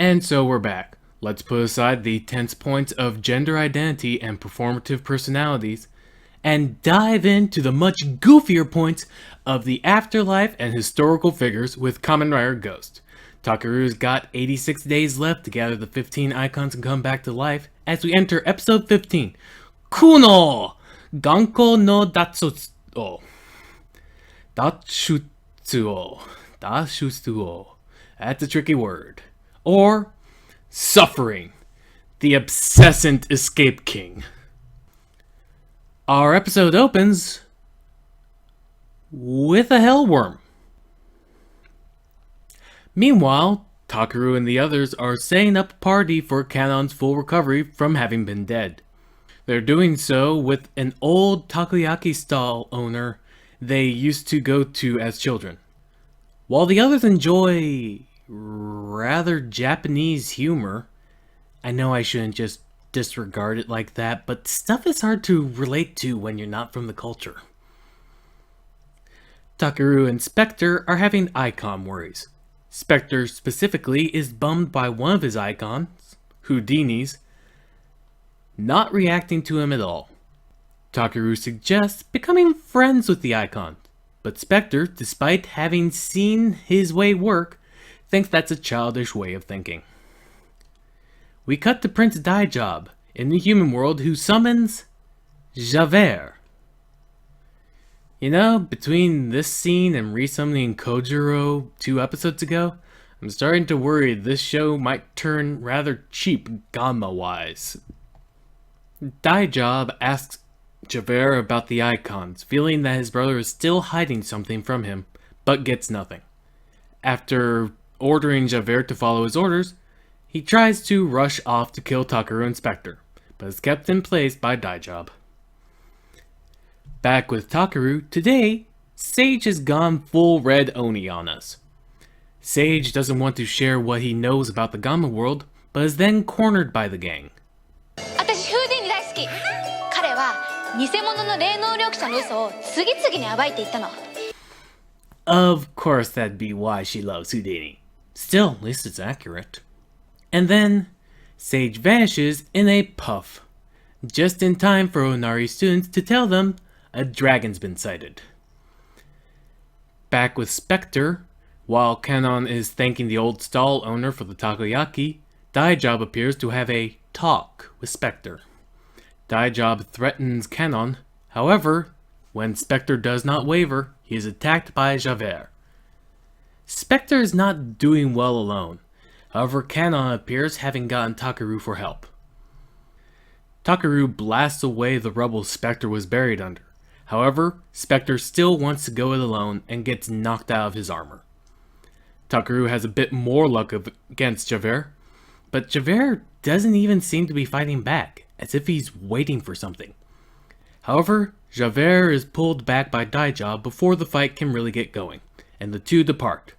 And so we're back. Let's put aside the tense points of gender identity and performative personalities, and dive into the much goofier points of the afterlife and historical figures with Kamen Rider Ghost. Takeru's got 86 days left to gather the 15 icons and come back to life as we enter episode 15, Kuno! Ganko no Datsutsuo. Datshutsuo. That's a tricky word. Or, Suffering, the Obsessant Escape King. Our episode opens with a hellworm. Meanwhile, Takeru and the others are setting up a party for Kanon's full recovery from having been dead. They're doing so with an old takoyaki stall owner they used to go to as children. While the others enjoy rather Japanese humor, I know I shouldn't just disregard it like that, but stuff is hard to relate to when you're not from the culture. Takeru and Spectre are having icon worries. Spectre specifically is bummed by one of his icons, Houdini's, not reacting to him at all. Takeru suggests becoming friends with the icon, but Spectre, despite having seen his way work, thinks that's a childish way of thinking. We cut to Prince Daijob in the human world, who summons Javert. You know, between this scene and resummoning Kojiro 2 episodes ago, I'm starting to worry this show might turn rather cheap Gamma-wise. Daijob asks Javert about the icons, feeling that his brother is still hiding something from him, but gets nothing. After ordering Javert to follow his orders, he tries to rush off to kill Takeru and Spectre, but is kept in place by Daijob. Back with Takeru, today, Sage has gone full red Oni on us. Sage doesn't want to share what he knows about the Gamma world, but is then cornered by the gang. Of course that'd be why she loves Houdini. Still, at least it's accurate. And then, Sage vanishes in a puff, just in time for Onari's students to tell them a dragon's been sighted. Back with Spectre, while Kanon is thanking the old stall owner for the takoyaki, Daijob appears to have a talk with Spectre. Daijob threatens Kanon, however, when Spectre does not waver, he is attacked by Javert. Spectre is not doing well alone, however Kanon appears, having gotten Takeru for help. Takeru blasts away the rubble Spectre was buried under. However, Spectre still wants to go it alone and gets knocked out of his armor. Takeru has a bit more luck against Javert, but Javert doesn't even seem to be fighting back, as if he's waiting for something. However, Javert is pulled back by Daijob before the fight can really get going, and the two depart.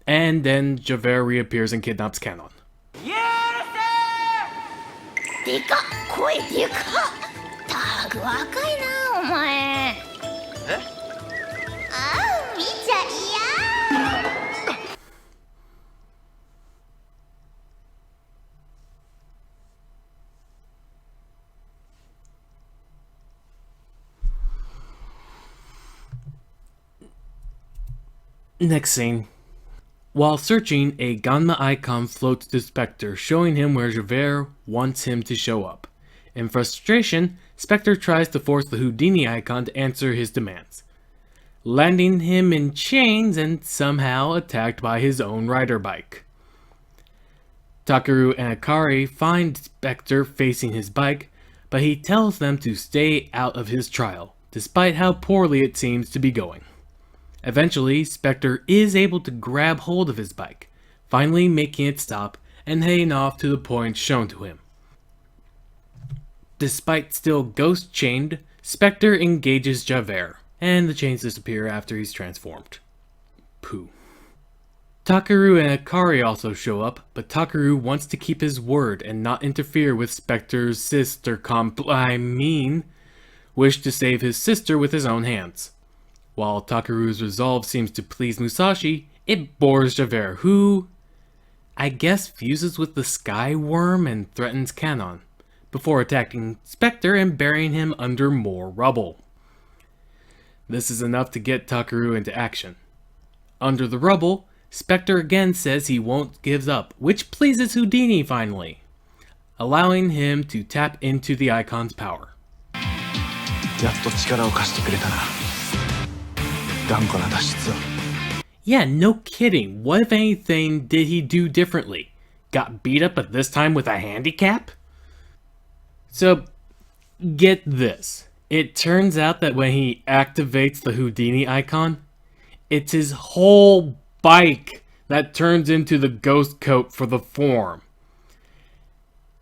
And then Javert reappears and kidnaps Kanon. Next scene. While searching, a Ganma icon floats to Spectre, showing him where Javert wants him to show up. In frustration, Spectre tries to force the Houdini icon to answer his demands, landing him in chains and somehow attacked by his own rider bike. Takeru and Akari find Spectre facing his bike, but he tells them to stay out of his trial, despite how poorly it seems to be going. Eventually, Spectre is able to grab hold of his bike, finally making it stop and heading off to the point shown to him. Despite still ghost-chained, Spectre engages Javert, and the chains disappear after he's transformed. Pooh. Takeru and Akari also show up, but Takeru wants to keep his word and not interfere with Spectre's wish to save his sister with his own hands. While Takeru's resolve seems to please Musashi, it bores Javert, who I guess fuses with the Sky Worm and threatens Kanon, before attacking Spectre and burying him under more rubble. This is enough to get Takaru into action. Under the rubble, Spectre again says he won't give up, which pleases Houdini finally, allowing him to tap into the icon's power. Yeah, no kidding. What if anything did he do differently? Got beat up but this time with a handicap? So, get this. It turns out that when he activates the Houdini icon, it's his whole bike that turns into the ghost coat for the form.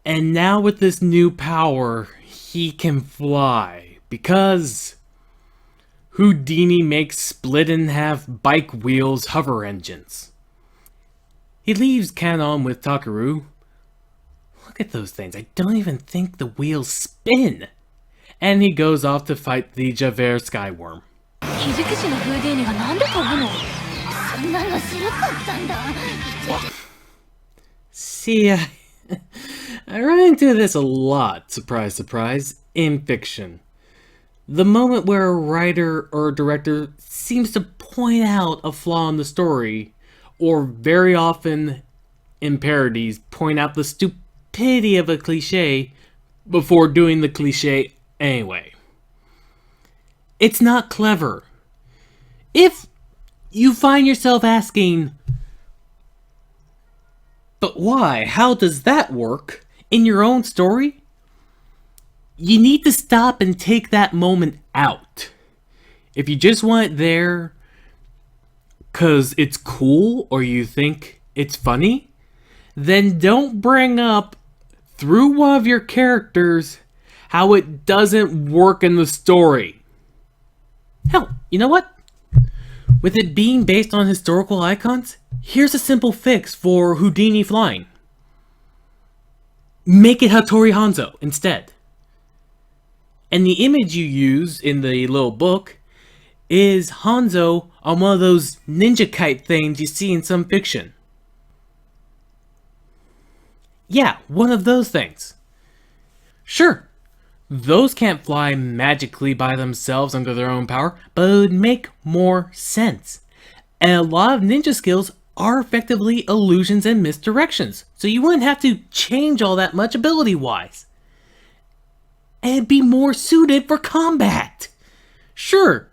And now with this new power, he can fly, because Houdini makes split-in-half bike wheels hover engines. He leaves Kanon with Takaru. Look at those things, I don't even think the wheels spin! And he goes off to fight the Javert Skyworm. See, I run into this a lot, surprise surprise, in fiction. The moment where a writer or director seems to point out a flaw in the story, or very often in parodies point out the stupidity of a cliche before doing the cliche anyway. It's not clever. If you find yourself asking, but why? How does that work in your own story? You need to stop and take that moment out. If you just want it there because it's cool or you think it's funny, then don't bring up through one of your characters how it doesn't work in the story. Hell, you know what? With it being based on historical icons, here's a simple fix for Houdini flying. Make it Hattori Hanzo instead. And the image you use in the little book is Hanzo on one of those ninja kite things you see in some fiction. Yeah, one of those things. Sure, those can't fly magically by themselves under their own power, but it would make more sense. And a lot of ninja skills are effectively illusions and misdirections, so you wouldn't have to change all that much ability-wise. And it'd be more suited for combat. Sure,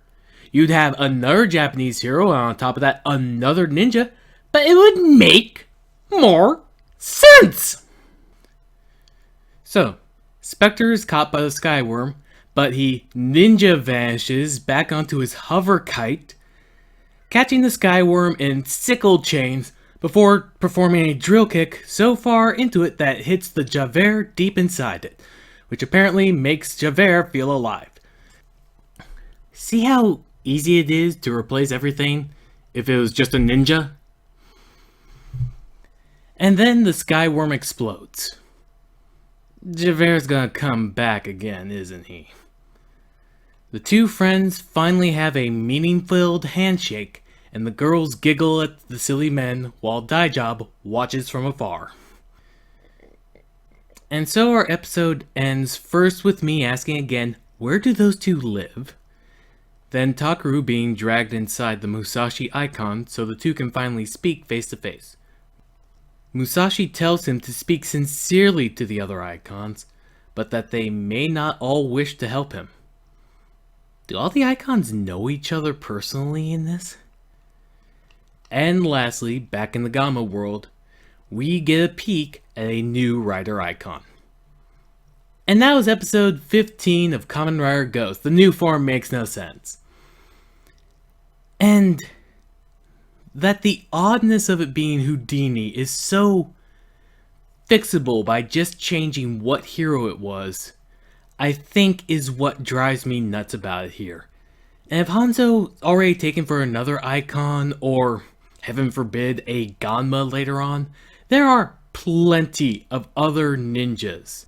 you'd have another Japanese hero, and on top of that, another ninja, but it would make more sense! So, Spectre is caught by the Skyworm, but he ninja vanishes back onto his hover kite, catching the Skyworm in sickle chains before performing a drill kick so far into it that it hits the Javert deep inside it, which apparently makes Javert feel alive. See how easy it is to replace everything if it was just a ninja? And then the Skyworm explodes. Javert's gonna come back again, isn't he? The two friends finally have a meaning-filled handshake, and the girls giggle at the silly men while Daijab watches from afar. And so our episode ends first with me asking again, where do those two live? Then Takaru being dragged inside the Musashi icon so the two can finally speak face to face. Musashi tells him to speak sincerely to the other icons, but that they may not all wish to help him. Do all the icons know each other personally in this? And lastly, back in the Gamma world, we get a peek at a new Rider icon. And that was episode 15 of Kamen Rider Ghost. The new form makes no sense. And that the oddness of it being Houdini is so fixable by just changing what hero it was, I think is what drives me nuts about it here. And if Hanzo's already taken for another icon, or heaven forbid a Ganma later on, there are plenty of other ninjas.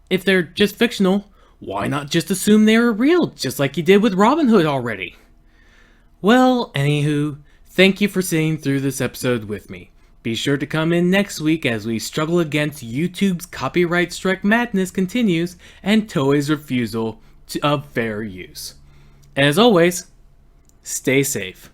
If they're just fictional, why not just assume they were real, just like you did with Robin Hood already? Well, anywho, thank you for sitting through this episode with me. Be sure to come in next week as we struggle against YouTube's copyright strike madness continues and Toei's refusal of fair use. And as always, stay safe.